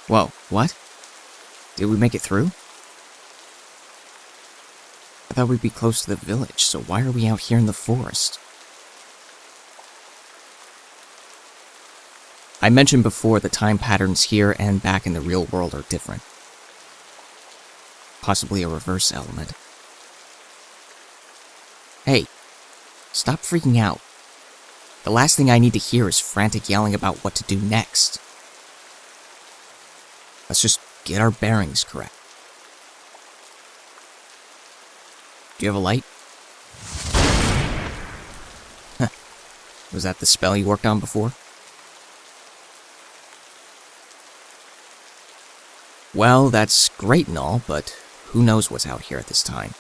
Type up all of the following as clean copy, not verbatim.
Whoa, what? Did we make it through? I thought we'd be close to the village, so why are we out here in the forest? I mentioned before the time patterns here and back in the real world are different. Possibly a reverse element. Hey, stop freaking out. The last thing I need to hear is frantic yelling about what to do next. Let's just get our bearings correct. Do you have a light? Huh. Was that the spell you worked on before? Well, that's great and all, but who knows what's out here at this time.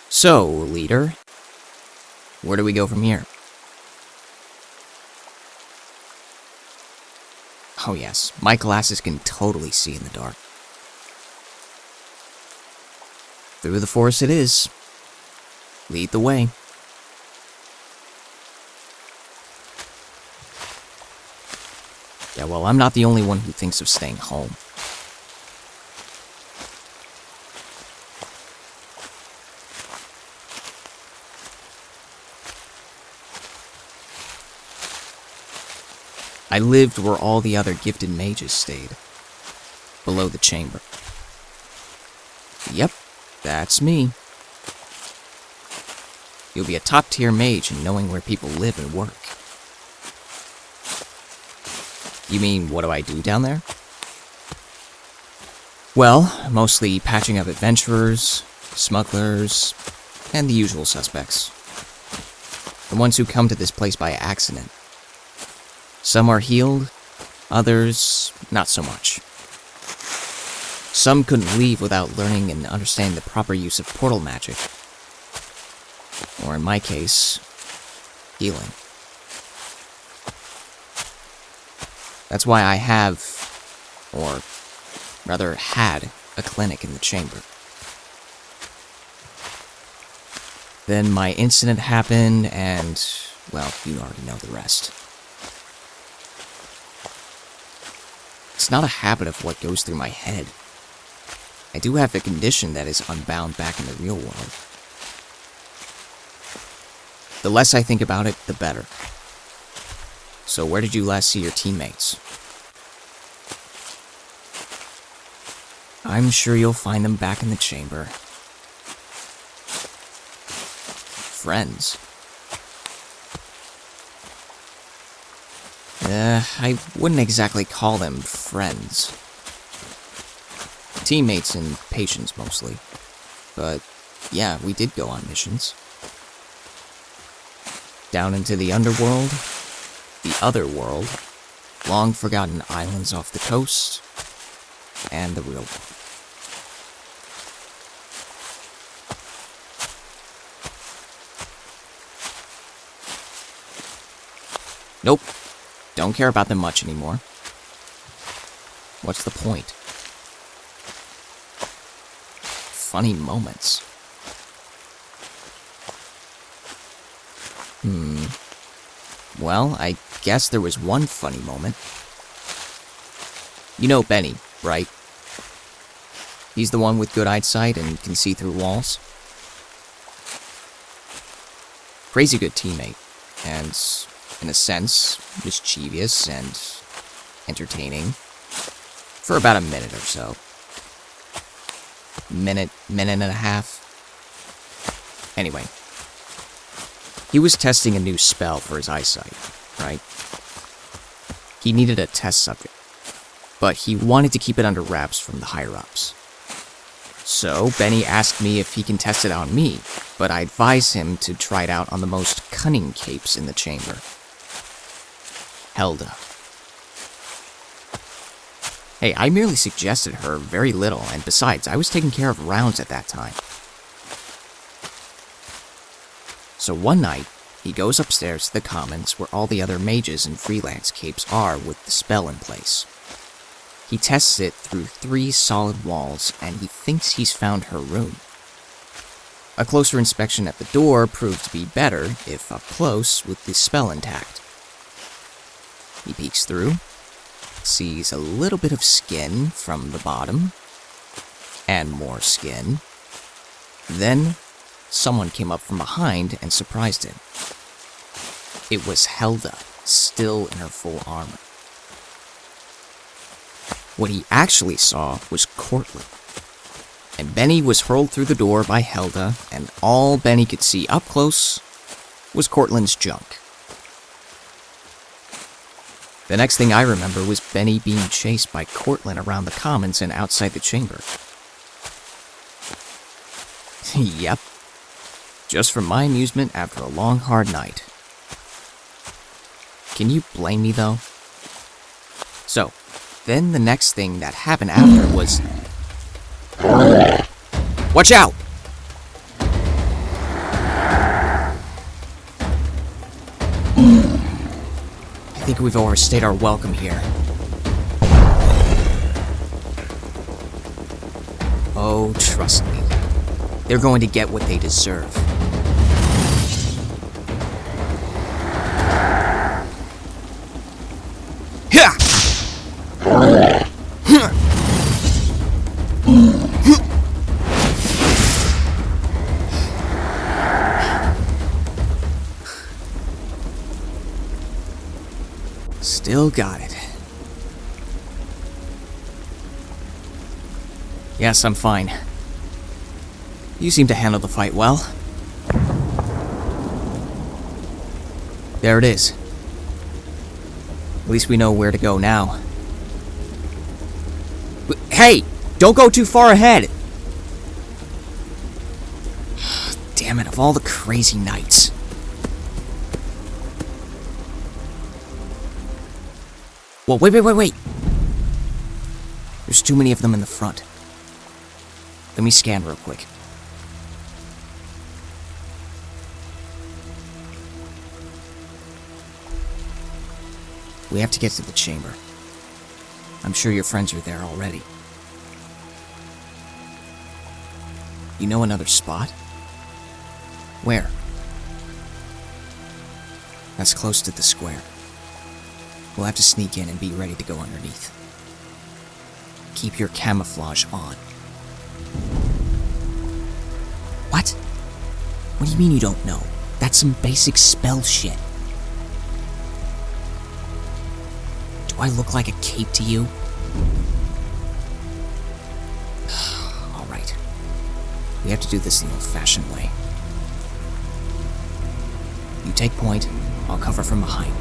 So, leader, where do we go from here? Oh yes, my glasses can totally see in the dark. Through the forest it is. Lead the way. Yeah, well, I'm not the only one who thinks of staying home. I lived where all the other gifted mages stayed, below the chamber. Yep, that's me. You'll be a top-tier mage in knowing where people live and work. You mean, what do I do down there? Well, mostly patching up adventurers, smugglers, and the usual suspects. The ones who come to this place by accident. Some are healed, others not so much. Some couldn't leave without learning and understanding the proper use of portal magic. Or in my case, healing. That's why I have, or rather had, a clinic in the chamber. Then my incident happened and, well, you already know the rest. It's not a habit of what goes through my head. I do have a condition that is unbound back in the real world. The less I think about it, the better. So where did you last see your teammates? I'm sure you'll find them back in the chamber. Friends. I wouldn't exactly call them friends. Teammates and patients, mostly. But, yeah, we did go on missions. Down into the underworld, the other world, long-forgotten islands off the coast, and the real world. Nope. Don't care about them much anymore. What's the point? Funny moments. Well, I guess there was one funny moment. You know Benny, right? He's the one with good eyesight and can see through walls. Crazy good teammate, and in a sense, mischievous and entertaining, for about a minute or so. Minute and a half. Anyway, he was testing a new spell for his eyesight, right? He needed a test subject, but he wanted to keep it under wraps from the higher-ups. So, Benny asked me if he can test it on me, but I advised him to try it out on the most cunning capes in the chamber. Helda. Hey, I merely suggested her very little, and besides, I was taking care of rounds at that time. So one night, he goes upstairs to the commons where all the other mages and freelance capes are with the spell in place. He tests it through 3 solid walls, and he thinks he's found her room. A closer inspection at the door proved to be better, if up close, with the spell intact. He peeks through, sees a little bit of skin from the bottom, and more skin. Then, someone came up from behind and surprised him. It was Helda, still in her full armor. What he actually saw was Cortland, and Benny was hurled through the door by Helda, and all Benny could see up close was Cortland's junk. The next thing I remember was Benny being chased by Cortland around the commons and outside the chamber. Yep. Just for my amusement after a long, hard night. Can you blame me, though? So, then the next thing that happened after was... Watch out! I think we've overstayed our welcome here. Oh, trust me. They're going to get what they deserve. Still got it. Yes, I'm fine. You seem to handle the fight well. There it is. At least we know where to go now. Hey! Don't go too far ahead! Damn it, of all the crazy nights. Whoa, wait. There's too many of them in the front. Let me scan real quick. We have to get to the chamber. I'm sure your friends are there already. You know another spot? Where? That's close to the square. We'll have to sneak in and be ready to go underneath. Keep your camouflage on. What? What do you mean you don't know? That's some basic spell shit. Do I look like a cape to you? Alright. We have to do this the old-fashioned way. You take point, I'll cover from behind.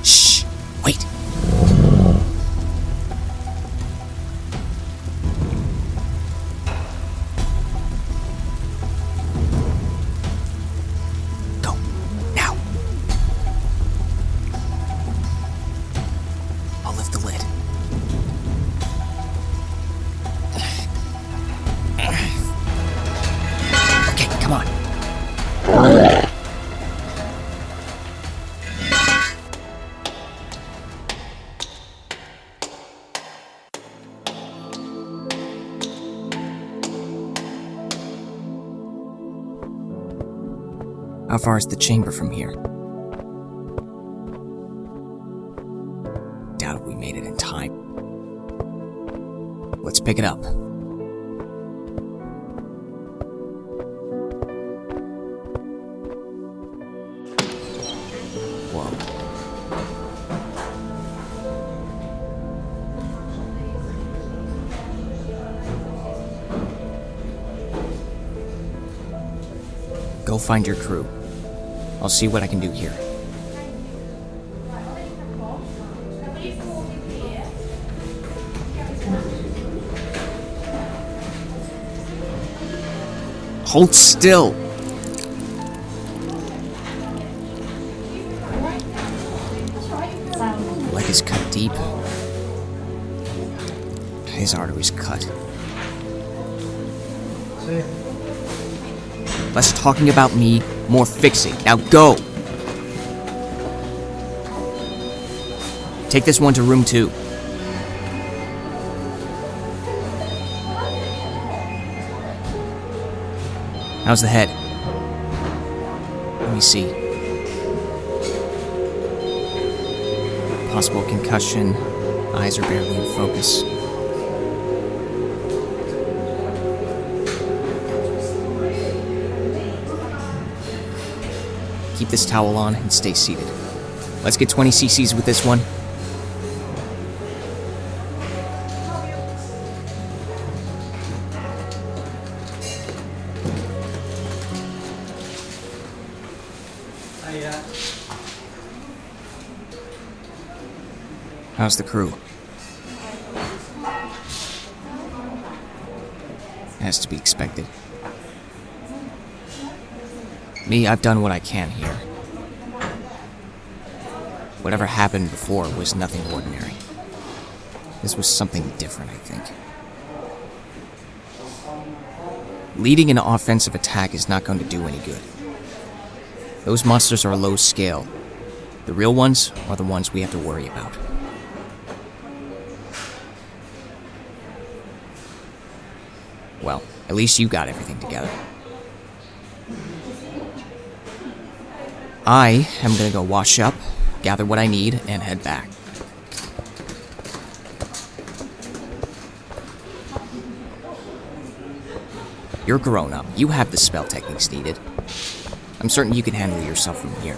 Shh! Wait! Go. Now. I'll lift the lid. Okay, come on. How far is the chamber from here? Doubt we made it in time. Let's pick it up. Whoa. Go find your crew. I'll see what I can do here. Hold still! Leg is cut deep. His artery's cut. Less talking about me, more fixing. Now go! Take this one to room 2. How's the head? Let me see. Possible concussion. Eyes are barely in focus. Keep this towel on and stay seated. Let's get 20 cc's with this one. How's the crew? Has to be expected. Me, I've done what I can here. Whatever happened before was nothing ordinary. This was something different, I think. Leading an offensive attack is not going to do any good. Those monsters are low scale. The real ones are the ones we have to worry about. Well, at least you got everything together. I am gonna go wash up, gather what I need, and head back. You're grown up. You have the spell techniques needed. I'm certain you can handle yourself from here.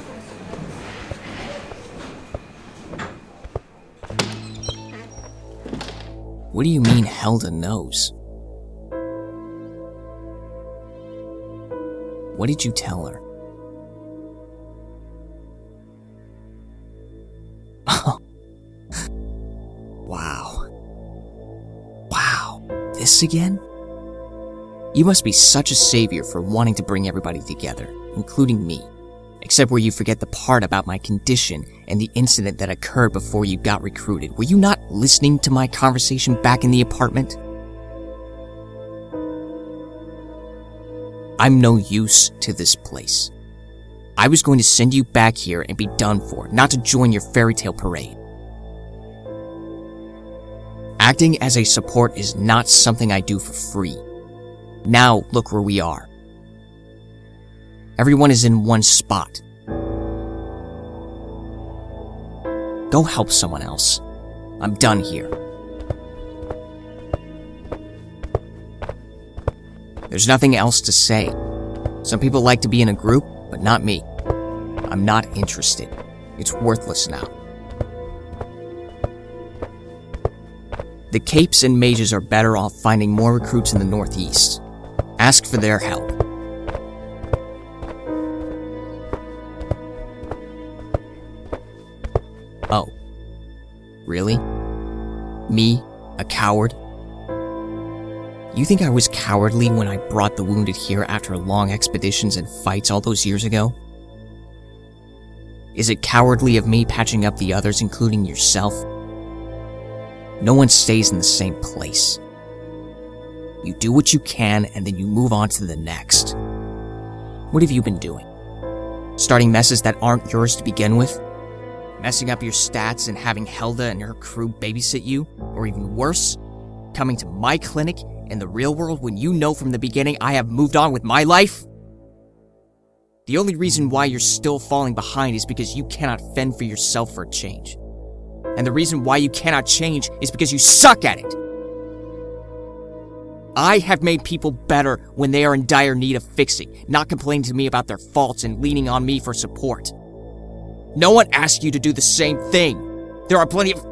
What do you mean, Helda knows? What did you tell her? Wow, this again? You must be such a savior for wanting to bring everybody together, including me. Except where you forget the part about my condition and the incident that occurred before you got recruited. Were you not listening to my conversation back in the apartment? I'm no use to this place. I was going to send you back here and be done for, not to join your fairy tale parade. Acting as a support is not something I do for free. Now look where we are. Everyone is in one spot. Go help someone else. I'm done here. There's nothing else to say. Some people like to be in a group, but not me. I'm not interested. It's worthless now. The Capes and Mages are better off finding more recruits in the Northeast. Ask for their help. Oh. Really? Me? A coward? You think I was cowardly when I brought the wounded here after long expeditions and fights all those years ago? Is it cowardly of me patching up the others, including yourself? No one stays in the same place. You do what you can, and then you move on to the next. What have you been doing? Starting messes that aren't yours to begin with? Messing up your stats and having Helda and her crew babysit you? Or even worse, coming to my clinic in the real world when you know from the beginning I have moved on with my life? The only reason why you're still falling behind is because you cannot fend for yourself for a change. And the reason why you cannot change is because you suck at it. I have made people better when they are in dire need of fixing, not complaining to me about their faults and leaning on me for support. No one asked you to do the same thing. There are plenty of...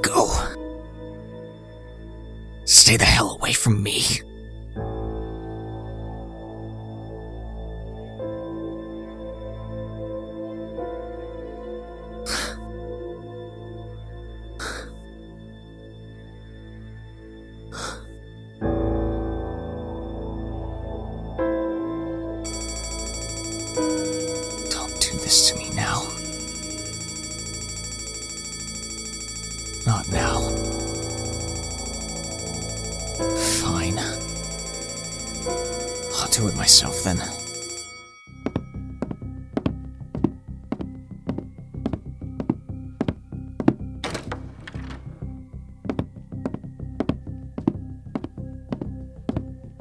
Go. Stay the hell away from me. Don't do this to me now. Not now. Fine. I'll do it myself then.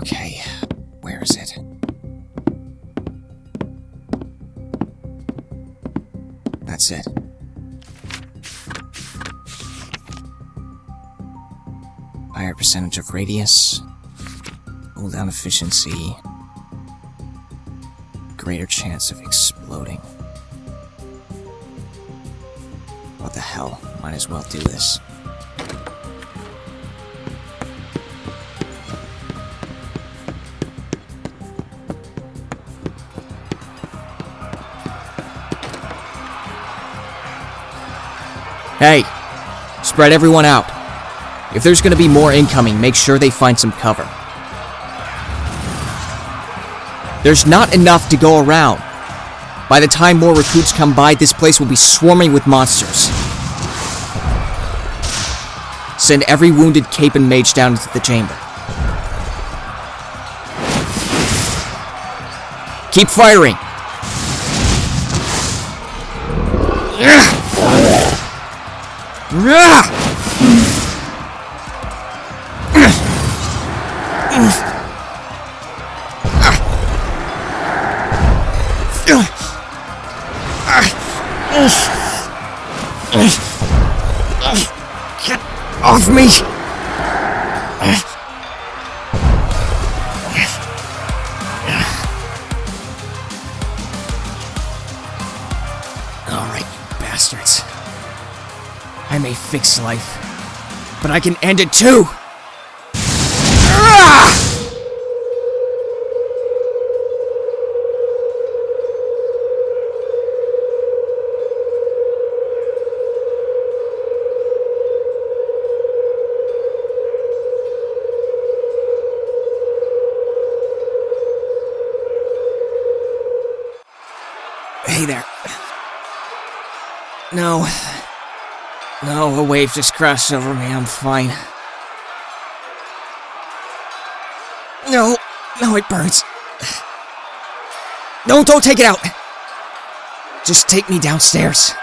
Okay, where is it? That's it. Higher percentage of radius, cooldown efficiency, greater chance of exploding. What the hell? Might as well do this. Hey! Spread everyone out. If there's gonna be more incoming, make sure they find some cover. There's not enough to go around. By the time more recruits come by, this place will be swarming with monsters. Send every wounded cape and mage down into the chamber. Keep firing! Get off me! Alright, you bastards. I may fix life, but I can end it too! Hey there. No, a wave just crashed over me. I'm fine. No, it burns. No, don't take it out. Just take me downstairs.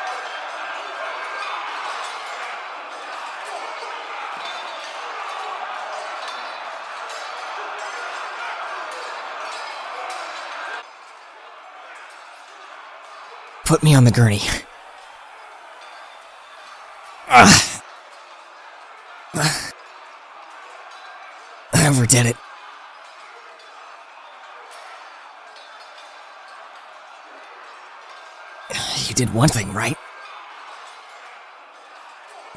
Put me on the gurney. I overdid it. You did one thing, right?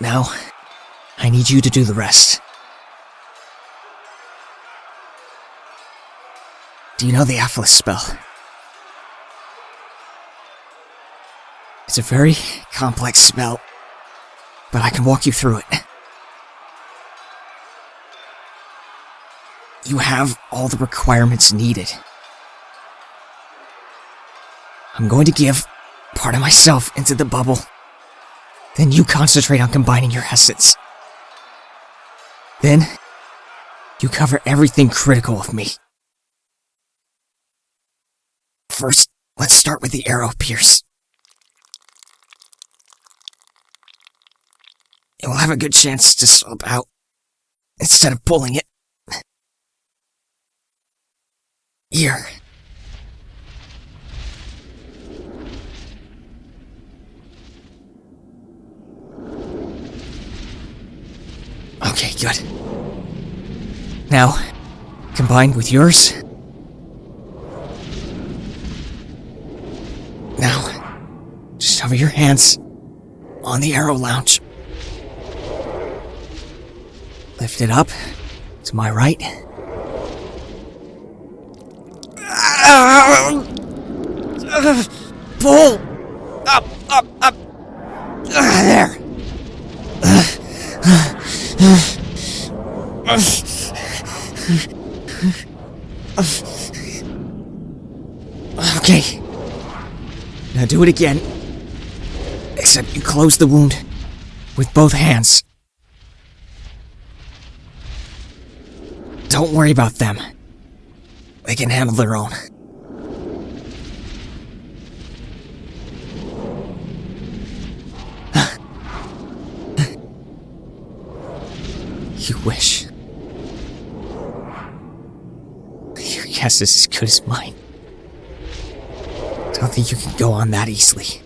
Now, I need you to do the rest. Do you know the Atlas spell? It's a very complex spell, but I can walk you through it. You have all the requirements needed. I'm going to give part of myself into the bubble. Then you concentrate on combining your essence. Then, you cover everything critical of me. First, let's start with the arrow pierce. It will have a good chance to slip out, instead of pulling it. Here. Okay, good. Now, combine with yours. Now, just hover your hands on the arrow lounge. Lift it up to my right. Pull! Up! There! Okay. Now do it again. Except you close the wound with both hands. Don't worry about them. They can handle their own. You wish. Your guess is as good as mine. Don't think you can go on that easily.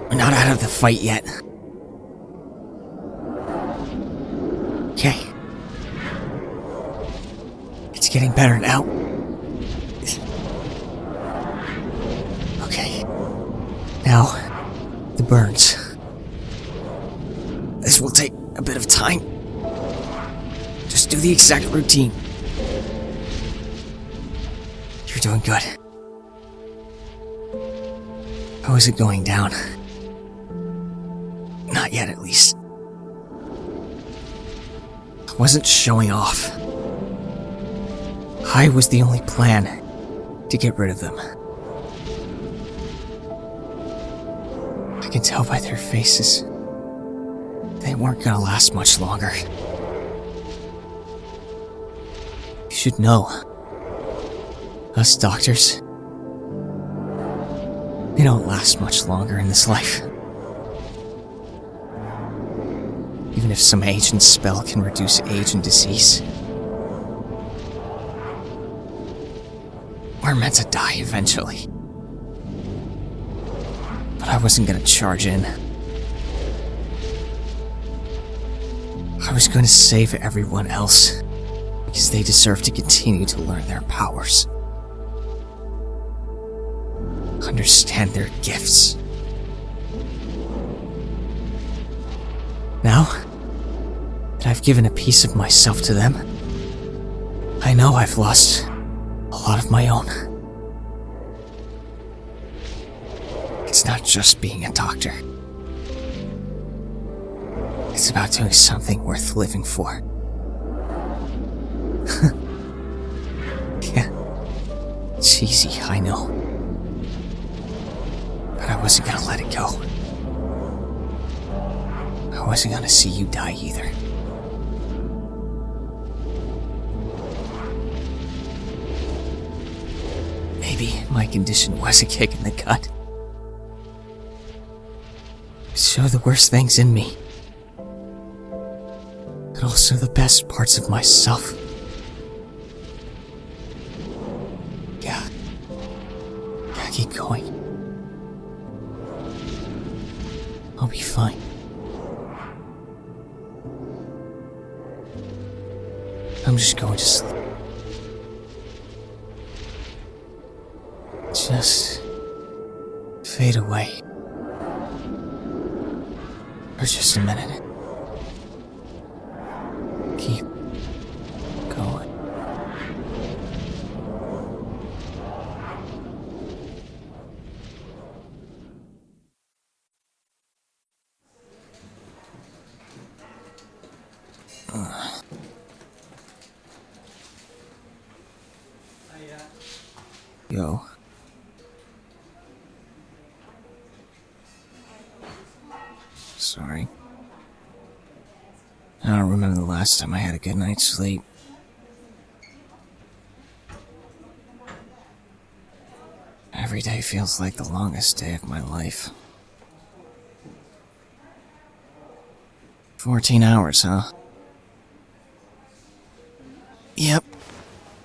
We're not out of the fight yet. Okay. It's getting better now. Okay. Now, the burns. This will take a bit of time. Just do the exact routine. You're doing good. How is it going down? Not yet, at least. I wasn't showing off. I was the only plan to get rid of them. I can tell by their faces. They weren't gonna last much longer. You should know. Us doctors, they don't last much longer in this life. Even if some ancient spell can reduce age and disease. We're meant to die eventually. But I wasn't gonna charge in. I was going to save everyone else, because they deserve to continue to learn their powers. Understand their gifts. Now that I've given a piece of myself to them, I know I've lost a lot of my own. It's not just being a doctor. It's about doing something worth living for. Yeah, cheesy, I know. But I wasn't gonna let it go. I wasn't gonna see you die either. Maybe my condition was a kick in the gut. It showed the worst things in me. But also the best parts of myself. Yeah, keep going. I'll be fine. I'm just going to sleep. Just fade away. For just a minute. Keep going. Yo. Sorry. I don't remember the last time I had a good night's sleep. Every day feels like the longest day of my life. 14 hours, huh? Yep,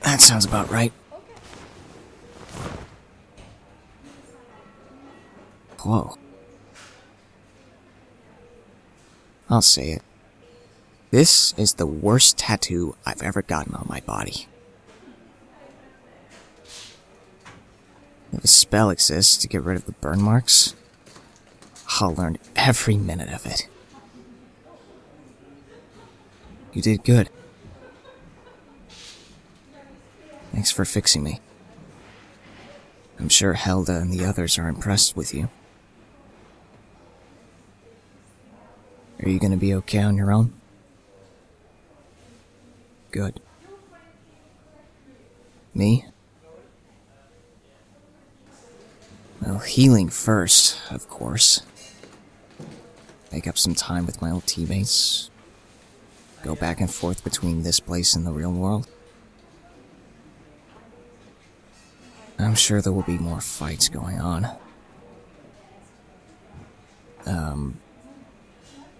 that sounds about right. Whoa. I'll say it. This is the worst tattoo I've ever gotten on my body. If a spell exists to get rid of the burn marks, I'll learn every minute of it. You did good. Thanks for fixing me. I'm sure Helda and the others are impressed with you. Are you gonna be okay on your own? Good. Me? Well, healing first, of course. Make up some time with my old teammates. Go back and forth between this place and the real world. I'm sure there will be more fights going on.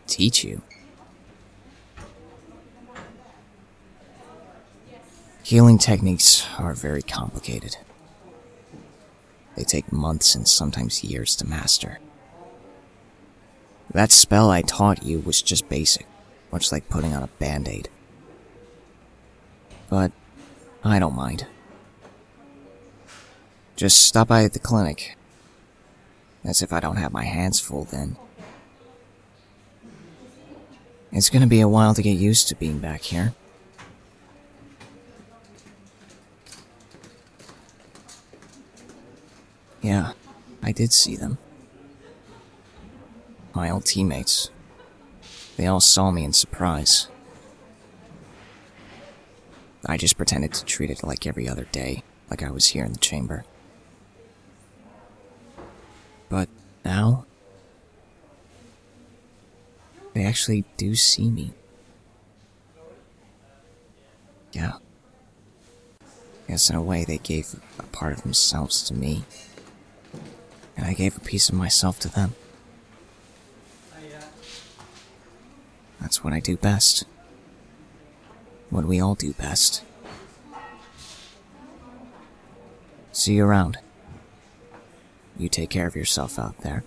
Teach you? Healing techniques are very complicated. They take months and sometimes years to master. That spell I taught you was just basic, much like putting on a band-aid. But I don't mind. Just stop by at the clinic. As if I don't have my hands full then. It's gonna be a while to get used to being back here. Yeah, I did see them. My old teammates. They all saw me in surprise. I just pretended to treat it like every other day, like I was here in the chamber. But now, they actually do see me. Yeah. Guess in a way they gave a part of themselves to me. And I gave a piece of myself to them. That's what I do best. What we all do best. See you around. You take care of yourself out there.